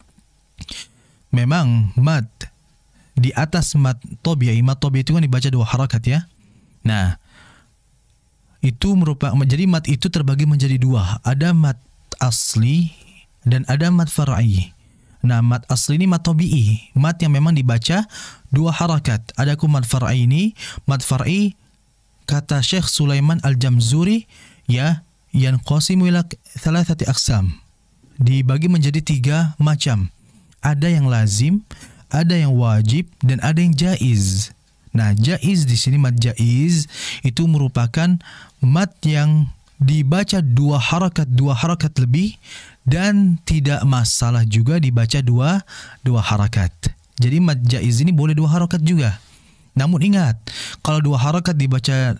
memang mad di atas mad tabi'i. Mad tabi'i itu kan dibaca dua harakat, ya. Nah, itu merupakan, jadi mad itu terbagi menjadi dua. Ada mad asli dan ada mad far'i. Nah, mad asli ini mad tabi'i, mad yang memang dibaca dua harakat. Adapun mad far'i ini, mad far'i kata Syekh Sulaiman Al-Jamzuri, ya, yanqasimu ila thalathati aqsam. Dibagi menjadi tiga macam. Ada yang lazim, ada yang wajib, dan ada yang jaiz. Nah, jaiz di sini, mad jaiz itu merupakan mad yang dibaca dua harakat lebih, dan tidak masalah juga dibaca dua harakat. Jadi mad jaiz ini boleh dua harakat juga. Namun ingat, kalau dua harakat dibaca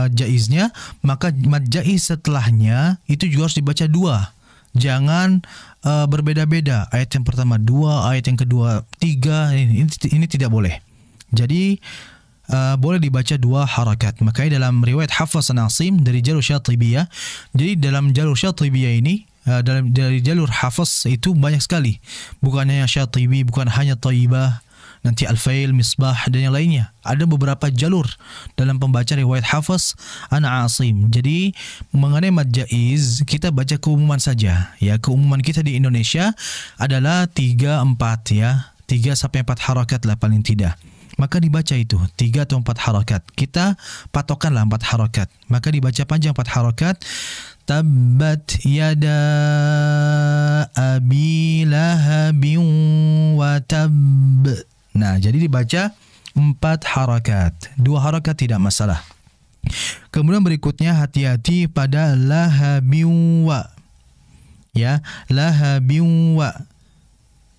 jaiznya, maka mad jaiz setelahnya itu juga harus dibaca dua. Jangan berbeda-beda. Ayat yang pertama dua, ayat yang kedua tiga. Ini tidak boleh. Jadi boleh dibaca dua harakat. Makanya dalam riwayat Hafs an Asim dari jalur Syatibiyah, jadi dalam jalur Syatibiyah ini, dari jalur Hafs itu banyak sekali. Bukan hanya Syatibi, bukan hanya Taibah, nanti Al-Fail, Misbah, dan yang lainnya. Ada beberapa jalur dalam pembacaan riwayat Hafs an Asim. Jadi mengenai mad jaiz, kita baca keumuman saja. Ya, keumuman kita di Indonesia adalah 3-4, ya. 3 sampai 4 harakat lah paling tidak. Maka dibaca itu 3 atau 4 harakat. Kita patokanlah 4 harakat. Maka dibaca panjang 4 harakat. Tabbat yada abi lahabin wa tabb. Nah, jadi dibaca 4 harakat. 2 harakat tidak masalah. Kemudian berikutnya hati-hati pada lahabin wa. Ya, lahabin wa.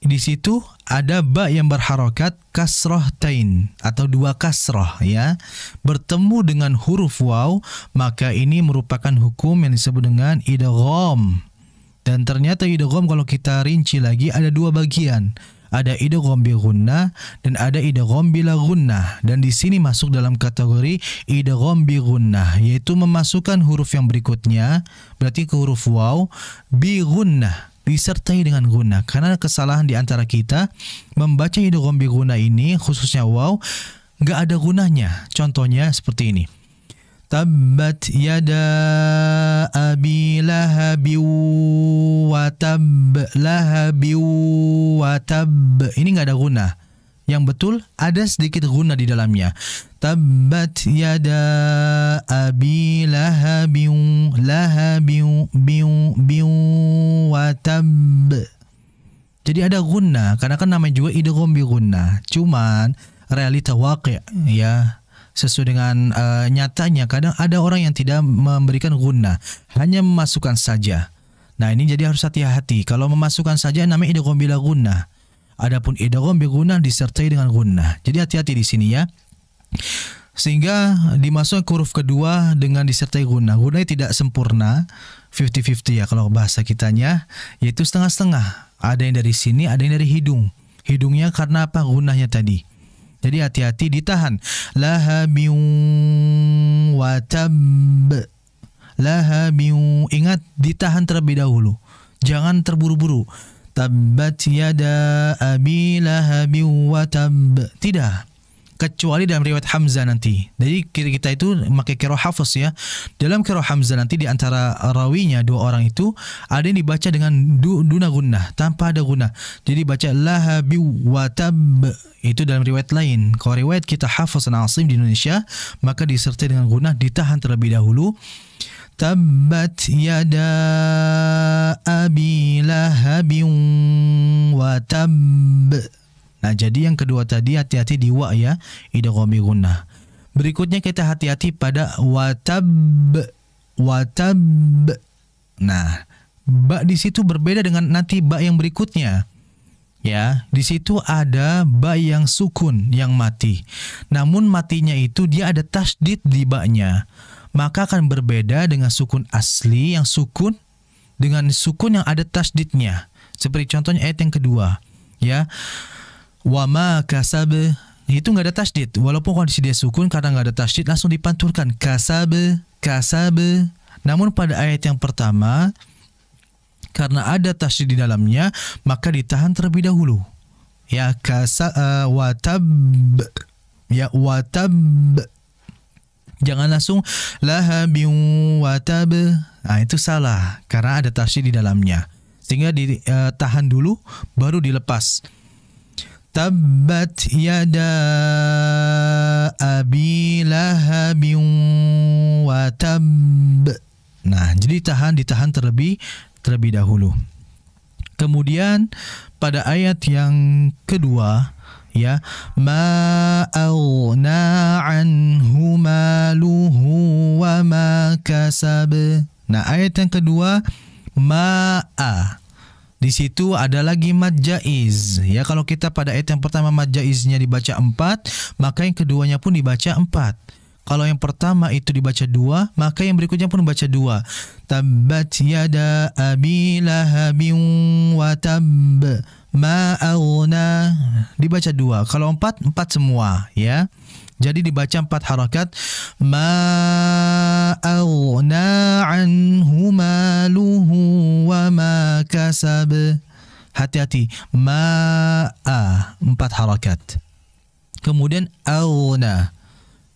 Di situ ada ba yang berharokat kasrah tain atau 2 kasrah, ya, bertemu dengan huruf waw, maka ini merupakan hukum yang disebut dengan idgham. Dan ternyata idgham kalau kita rinci lagi ada 2 bagian. Ada idgham bi gunnah dan ada idgham bila gunnah. Dan di sini masuk dalam kategori idgham bi gunnah, yaitu memasukkan huruf yang berikutnya, berarti ke huruf waw, bi gunnah, disertai dengan guna. Karena kesalahan di antara kita membaca idgham bi guna ini, khususnya waw, nggak ada gunanya. Contohnya seperti ini. Tabbat yada abi lahabi wa tabb, lahabi wa tabb. Ini nggak ada guna. Yang betul ada sedikit guna di dalamnya. Tabbat yada abi lahabin wa tabb. Jadi ada guna, karena kan namanya juga idgham bi guna. Cuman realita waqi', ya, sesuai dengan nyatanya kadang ada orang yang tidak memberikan guna, hanya memasukkan saja. Nah, ini jadi harus hati-hati. Kalau memasukkan saja namanya idgham bila guna. Adapun idgham bi gunnah disertai dengan gunnah. Jadi hati-hati di sini, ya. Sehingga dimasukkan ke huruf kedua dengan disertai gunnah. Gunnah tidak sempurna, 50-50 ya kalau bahasa kitanya, yaitu setengah-setengah. Ada yang dari sini, ada yang dari hidung. Hidungnya karena apa? Gunnahnya tadi. Jadi hati-hati, ditahan. Lahabin wa tabb. Lahabin. Ingat, ditahan terlebih dahulu. Jangan terburu-buru. Tabbat yada abi lahabi wa tabb. Tidak, kecuali dalam riwayat Hamzah nanti. Jadi kita itu pakai qiraah Hafs, ya. Dalam qiraah Hamzah nanti di antara rawinya 2 orang itu ada yang dibaca dengan duna gunnah, tanpa ada gunnah. Jadi baca lahabi wa tabb. Itu dalam riwayat lain. Kalau riwayat kita Hafs an Asim di Indonesia, maka disertai dengan gunnah, ditahan terlebih dahulu. Tabbat yada abi lahabin wa tabb. Nah, jadi yang kedua tadi hati-hati di wa, ya, idgham bi gunnah. Berikutnya kita hati-hati pada watab. Nah, ba di situ berbeda dengan nanti ba yang berikutnya. Ya, di situ ada ba yang sukun yang mati. Namun matinya itu dia ada tasydid di ba-nya. Maka akan berbeda dengan sukun asli yang sukun dengan sukun yang ada tasydidnya. Seperti contohnya ayat yang kedua, ya. Wa ma kasab, itu enggak ada tasydid. Walaupun kondisi dia sukun, karena enggak ada tasydid langsung dipantulkan kasab. Namun pada ayat yang pertama, karena ada tasydid di dalamnya, maka ditahan terlebih dahulu. Ya, watab. Ya, watab. Jangan langsung lahabin watab. Nah, itu salah karena ada tasydid di dalamnya. Sehingga ditahan dulu baru dilepas. Tabbat yada abi lahabin watab. Nah, jadi ditahan terlebih dahulu. Kemudian pada ayat yang kedua, ya, ma aghna anhu maluhu wa ma kasab. Nah, ayat yang kedua ma'a. Di situ ada lagi mad jaiz. Ya, kalau kita pada ayat yang pertama mad jaiznya dibaca 4, maka yang keduanya pun dibaca 4. Kalau yang pertama itu dibaca 2, maka yang berikutnya pun dibaca 2. Tabbat yada abi lahabin wa tab ma aghna, dibaca 2. Kalau 4 semua, ya. Jadi dibaca 4 harakat. Ma aghna anhu maluhu wa ma kasab. Hati-hati. Ma'a 4 harakat. Kemudian aghna.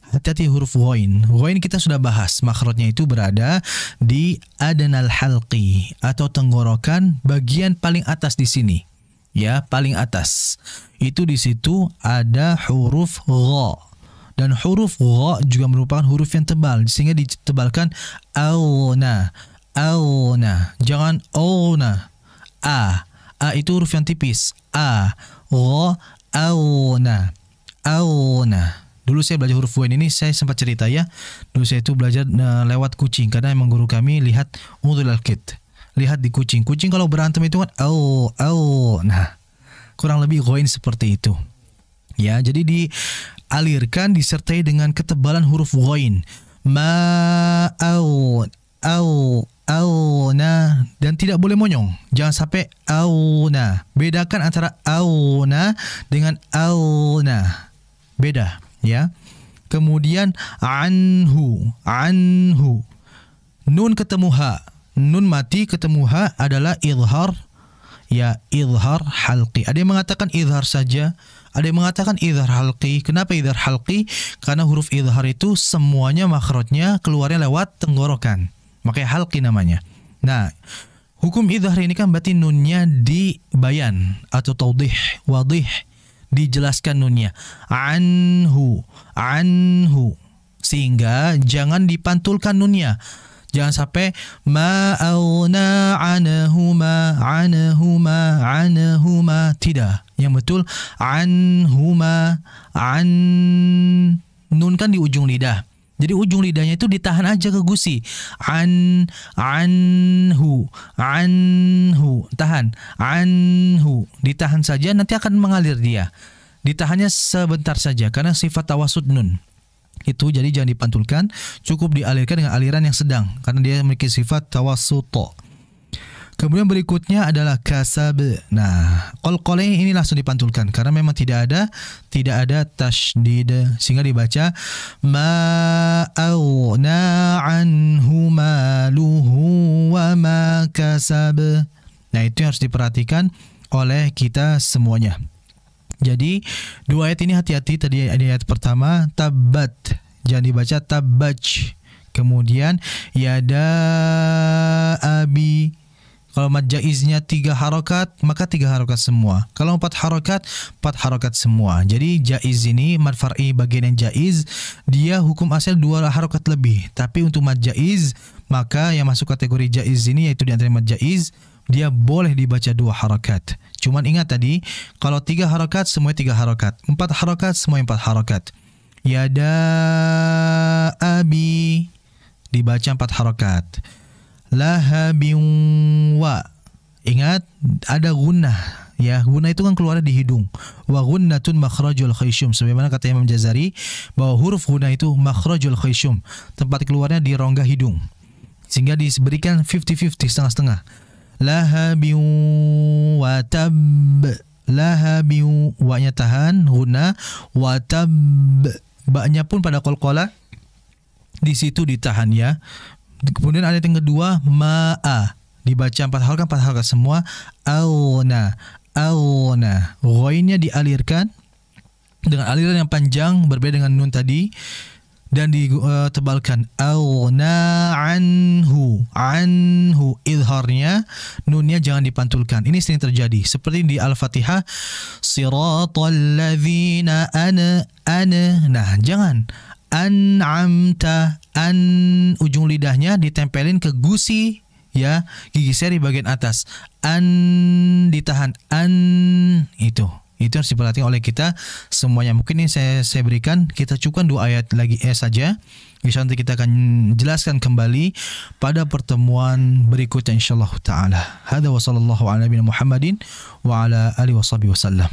Hati-hati huruf ghain. Ghain kita sudah bahas. Makhrajnya itu berada di adnal halqi atau tenggorokan bagian paling atas di sini. Ya, paling atas. Itu di situ ada huruf gha. Dan huruf gha juga merupakan huruf yang tebal, sehingga ditebalkan auna. Jangan auna. A itu huruf yang tipis. A, gha, auna. Dulu saya belajar huruf ghain ini, saya sempat cerita ya. Dulu saya itu belajar lewat kucing, karena emang guru kami lihat udhul al-kit. Lihat di kucing. Kucing kalau berantem itu kan au. Nah, kurang lebih ghain seperti itu. Ya, jadi dialirkan disertai dengan ketebalan huruf ghain. Ma auna, dan tidak boleh monyong. Jangan sampai auna. Bedakan antara auna dengan auna. Beda, ya. Kemudian anhu. Nun ketemu ha. Nun mati ketemu ha adalah idhar. Ya, idhar halqi. Ada yang mengatakan idhar saja, ada yang mengatakan idhar halqi. Kenapa idhar halqi? Karena huruf idhar itu semuanya makhrajnya keluarnya lewat tenggorokan. Makanya halqi namanya. Nah, hukum idhar ini kan berarti nunnya dibayan atau taudih, wadih, dijelaskan nunnya. Anhu. Sehingga jangan dipantulkan nunnya. Jangan sampai ma'auna anahuma. Tidak. Yang betul anhuma. Nun kan di ujung lidah. Jadi ujung lidahnya itu ditahan aja ke gusi. Anhu. Tahan. Anhu. Ditahan saja, nanti akan mengalir dia. Ditahannya sebentar saja karena sifat tawasud nun. Itu jadi jangan dipantulkan, cukup dialirkan dengan aliran yang sedang karena dia memiliki sifat tawassuto. Kemudian berikutnya adalah kasab. Nah, qalqalain ini langsung dipantulkan karena memang tidak ada tasydid, sehingga dibaca ma aghna anhu maluhu wa ma kasab. Nah, itu yang harus diperhatikan oleh kita semuanya. Jadi dua ayat ini hati-hati. Tadi ayat pertama tabbat, jangan dibaca tabbaj. Kemudian yada abi, kalau mad jaiznya 3 harokat maka 3 harokat semua. Kalau 4 harokat semua. Jadi jaiz ini mad far'i bagian yang jaiz, dia hukum asal 2 harokat lebih. Tapi untuk mad jaiz, maka yang masuk kategori jaiz ini yaitu di antara mad jaiz, dia boleh dibaca 2 harokat. Cuman ingat tadi, kalau 3 harokat semuanya 3 harokat, 4 harokat semuanya 4 harokat. Yada abi dibaca 4 harakat. Lahabin wa, ingat ada gunnah ya, gunnah itu kan keluar di hidung. Wa gunnatun makhrajul khayshum, sebagaimana kata Imam Jazari bahwa huruf gunnah itu makhrajul khayshum, tempat keluarnya di rongga hidung, sehingga diberikan 50-50, setengah-setengah. Lahabin wa tab, lahabin, wa-nya tahan gunnah, wa tab, ba-nya pun pada qalqalah di situ ditahan ya. Kemudian ayat yang kedua, ma'a, dibaca 4 harakat semua. Auna, auna, ghainnya dialirkan dengan aliran yang panjang berbeda dengan nun tadi dan ditebalkan. Auna anhu, anhu, izharnya, nunnya jangan dipantulkan. Ini sering terjadi seperti di Al-Fatihah, siratal ladzina ana. Nah, jangan an'amta, an, ujung lidahnya ditempelin ke gusi ya, gigi seri bagian atas. An ditahan, an, itu harus diperhatikan oleh kita semuanya. Mungkin ini saya berikan, kita cukupkan 2 ayat lagi saja. Insya Allah kita akan jelaskan kembali pada pertemuan berikutnya insyaallah taala. Hadza wa sallallahu ala nabiyina Muhammadin wa ala alihi washabihi wasallam.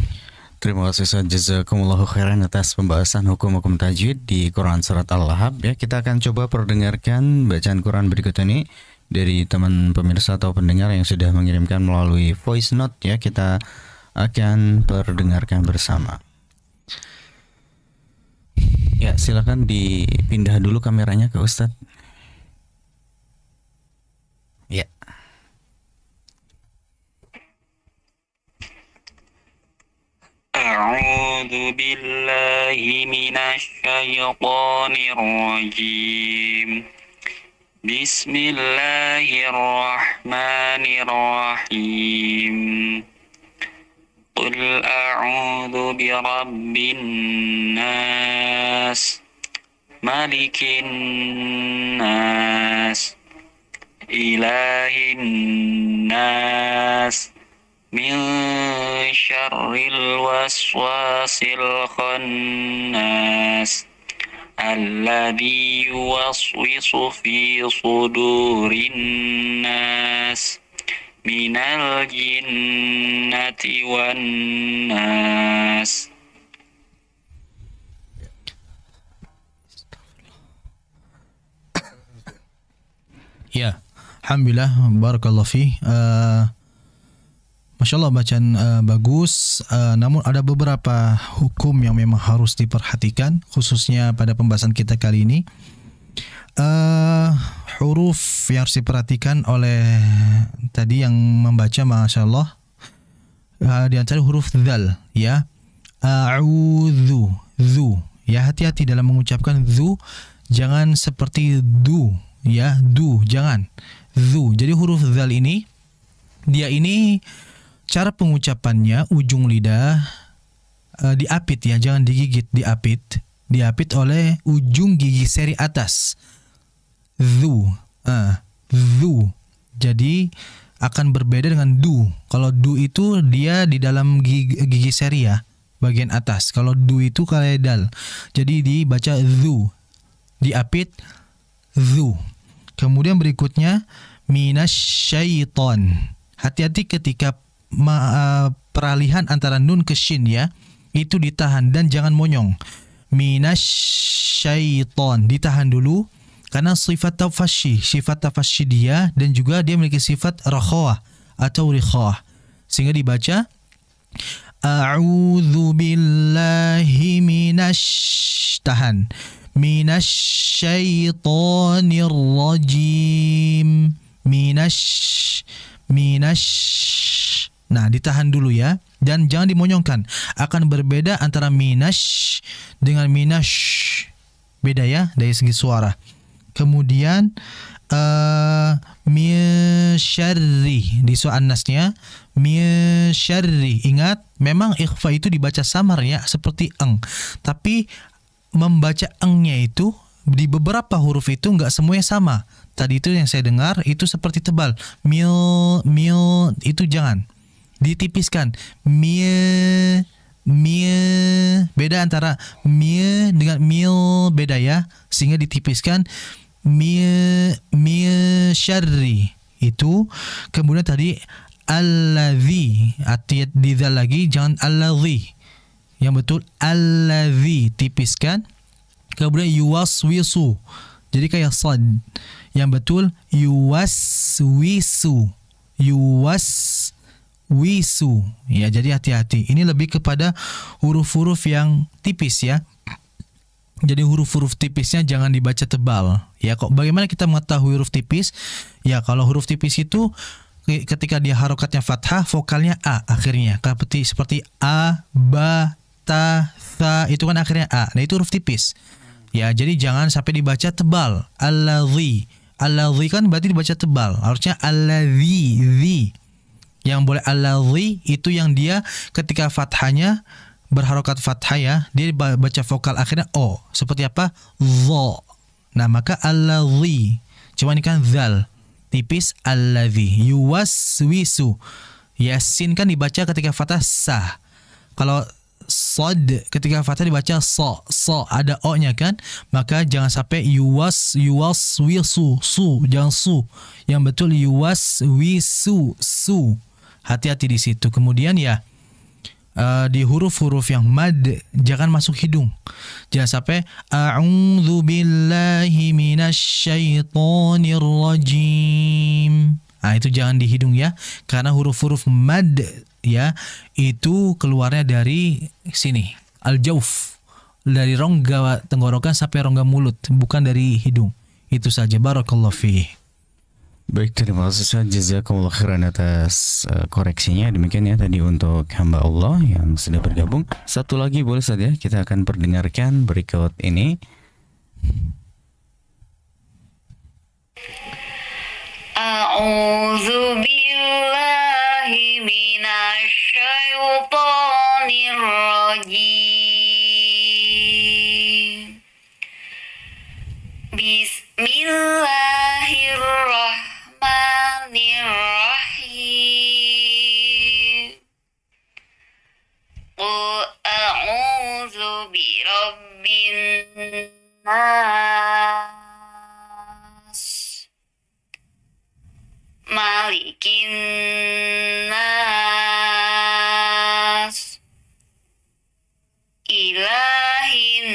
Terima kasih Ustaz, jazakumullahu khairan atas pembahasan hukum-hukum tajwid di Quran Surat Al-Lahab ya. Kita akan coba perdengarkan bacaan Quran berikut ini dari teman pemirsa atau pendengar yang sudah mengirimkan melalui voice note ya. Kita akan perdengarkan bersama. Ya, silakan dipindah dulu kameranya ke Ustaz. Ya.
أعوذ بالله من الشيطان الرجيم بسم الله الرحمن الرحيم قل أعوذ برب الناس ملك الناس إله الناس من شر الوسواس الخناس الذي يوسوس في صدور الناس من الجنة والناس.
Ya, alhamdulillah, barakallahu fi. Masya Allah, bacaan bagus, namun ada beberapa hukum yang memang harus diperhatikan, khususnya pada pembahasan kita kali ini. Huruf yang harus diperhatikan oleh tadi yang membaca, Masya Allah, di antara huruf dzal, ya. A'udzu, dzu, ya, hati-hati dalam mengucapkan dzu, jangan seperti du, ya, du, jangan, dzu. Jadi huruf dzal ini, dia ini cara pengucapannya ujung lidah diapit ya, jangan digigit, diapit oleh ujung gigi seri atas. Dzu, dzu. Jadi akan berbeda dengan du. Kalau du itu dia di dalam gigi seri ya, bagian atas. Kalau du itu kayak dal. Jadi dibaca dzu, diapit dzu. Kemudian berikutnya minasyaiton. Hati-hati ketika peralihan antara nun ke shin ya, itu ditahan dan jangan monyong. Minasyaiton, ditahan dulu karena sifat tafasyi dia, dan juga dia memiliki sifat rakhawah atau rikhawah, sehingga dibaca a'udzu billahi tahan, minasyaitonir rajim, nah, ditahan dulu ya, dan jangan dimonyongkan. Akan berbeda antara minash dengan minash, beda ya dari segi suara. Kemudian misyarri di suara nasnya, misyarri. Ingat, memang ikhfa itu dibaca samar ya, seperti eng, tapi membaca engnya itu di beberapa huruf itu nggak semuanya sama. Tadi itu yang saya dengar itu seperti tebal, mil itu jangan, ditipiskan, beda antara mil dengan mil, beda ya, sehingga ditipiskan mil syarri itu. Kemudian tadi alladzi, hati di zal lagi, jangan alladzi, yang betul alladzi tipiskan. Kemudian yuwaswisu, jadi kayak sad, yang betul yuwaswisu, ya. Jadi hati-hati, ini lebih kepada huruf-huruf yang tipis ya. Jadi huruf-huruf tipisnya jangan dibaca tebal ya. Kok bagaimana kita mengetahui huruf tipis? Ya kalau huruf tipis itu ketika dia harokatnya fathah, vokalnya a akhirnya, seperti a, ba, ta, tha, itu kan akhirnya a. Nah itu huruf tipis ya. Jadi jangan sampai dibaca tebal. Alladzi kan berarti dibaca tebal, harusnya alladzi. Yang boleh alladzi itu yang dia ketika fathahnya berharokat fathah ya, dia baca vokal akhirnya o, seperti apa? Dha. Nah maka alladzi, cuma ini kan zal tipis, alladzi. Yuwaswisu, yasin kan dibaca ketika fathah sa. Kalau sad ketika fathah dibaca so, ada o nya kan, maka jangan sampai yuwaswisu, jangan su, yang betul yuwaswisu, su. Hati-hati di situ. Kemudian ya di huruf-huruf yang mad jangan masuk hidung. Jangan sampai a'udzu billahi minasyaitonir rajim. Nah, itu jangan di hidung ya, karena huruf-huruf mad ya itu keluarnya dari sini, al-jauf, dari rongga tenggorokan sampai rongga mulut, bukan dari hidung. Itu saja. Barakallahu fiih.
Baik, terima kasih Ustaz, jazakumullah khairan atas koreksinya. Demikian ya tadi untuk hamba Allah yang sudah bergabung. Satu lagi boleh Ustaz ya, kita akan perdengarkan berikut ini.
A'udzu billahi minasyaitonir rajim. Bismillahirrahmanirrahim. Qul a'udzu birabbin nas, malikin nas, ilahin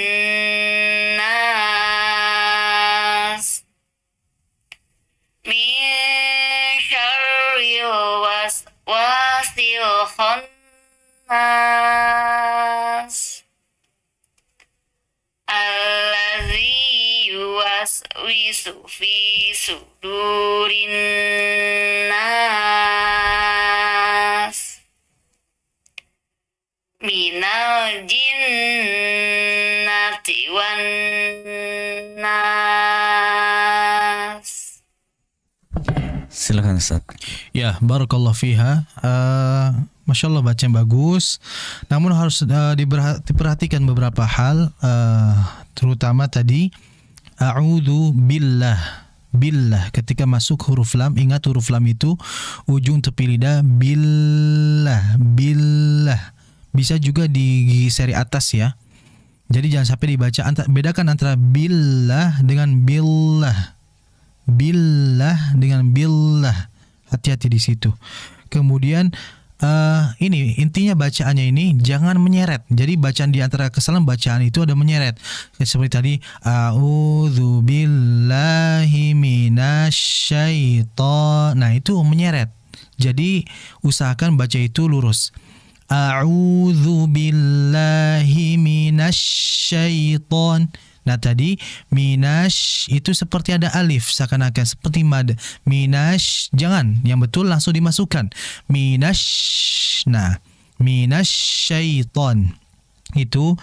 nas, min syarril waswasil khannas, allazi yuwaswisu fi sudurin nas, minal jinnati wan nas.
Silakan Ustaz.
Ya, barakallahu fiha. Masya Allah baca yang bagus. Namun harus diperhatikan beberapa hal, terutama tadi a'udzu billah. Billah ketika masuk huruf lam, ingat huruf lam itu ujung tepi lidah billah, billah. Bisa juga di gigi seri atas ya. Jadi jangan sampai dibaca, bedakan antara billah dengan billah. Billah dengan billah. Hati-hati di situ. Kemudian ini intinya bacaannya ini jangan menyeret. Jadi bacaan di antara kesalahan bacaan itu ada menyeret. Seperti tadi a'udzu billahi minasyaiton. Nah, itu menyeret. Jadi usahakan baca itu lurus. A'udzu billahi minasyaiton. Nah tadi minash itu seperti ada alif seakan-akan seperti mad. Minash jangan, yang betul langsung dimasukkan. Minash. Nah, minasyaiton. Itu.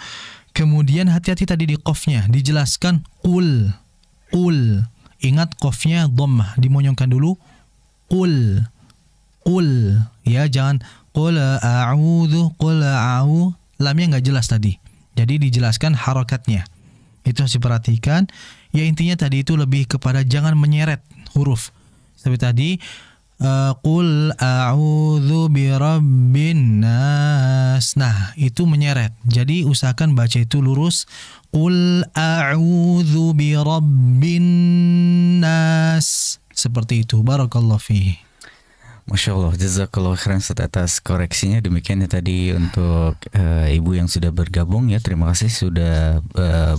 Kemudian hati-hati tadi di qafnya, dijelaskan qul. Qul. Ingat qafnya dhammah, dimonyongkan dulu. Qul. Qul. Ya, jangan qul a'udzu, qul a'u. Lamnya enggak jelas tadi. Jadi dijelaskan harakatnya. Itu harus diperhatikan. Ya intinya tadi itu lebih kepada jangan menyeret huruf. Seperti tadi Qul a'udzu birabbin nas. Nah, itu menyeret. Jadi usahakan baca itu lurus. Qul a'udzu birabbin nas. Seperti itu. Barakallahu fihi.
Masya Allah, jazakallah khairan atas koreksinya. Demikian ya tadi untuk ibu yang sudah bergabung ya. Terima kasih sudah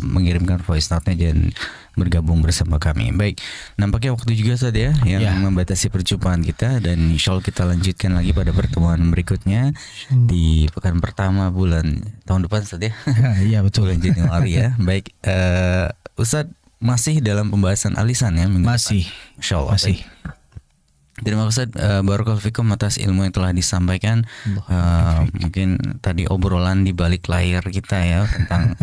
mengirimkan voice note-nya dan bergabung bersama kami. Baik, nampaknya waktu juga saja ya yang membatasi perjumpaan kita, dan insya Allah kita lanjutkan lagi pada pertemuan berikutnya di pekan pertama bulan tahun depan saja.
Iya betul.
Bulan Januari ya. Baik, Ustadz masih dalam pembahasan alisan ya minggu
Masih.
depan. Insya Allah.
Masih.
Baik. Terima kasih Barakallahu fikum atas ilmu yang telah disampaikan. Mungkin tadi obrolan di balik layar kita ya tentang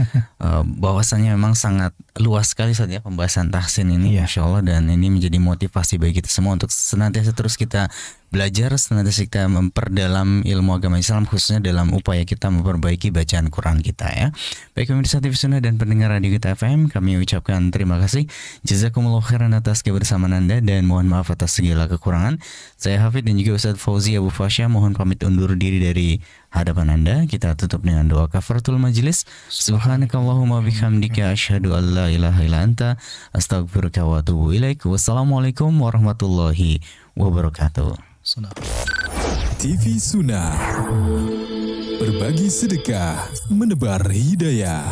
bahwasannya memang sangat luas sekali saja pembahasan tahsin ini, Masya Allah, dan ini menjadi motivasi bagi kita semua untuk senantiasa terus kita belajar, senantiasa kita memperdalam ilmu agama Islam, khususnya dalam upaya kita memperbaiki bacaan Quran kita ya. Baik pemirsa TV Sunnah dan pendengar Radio Kita FM, kami ucapkan terima kasih. Jazakumullah khairan atas kebersamaan Anda, dan mohon maaf atas segala kekurangan. Saya Hafid dan juga Ustadz Fauzi Abu Fasya mohon pamit undur diri dari hadapan Anda. Kita tutup dengan doa kafaratul majlis. Subhanakallahumma bihamdika asyhadu an la ilaha illa anta astaghfiruka wa atubu ilaik. Wassalamualaikum warahmatullahi wabarakatuh.
TV Sunnah, berbagi sedekah, menebar hidayah.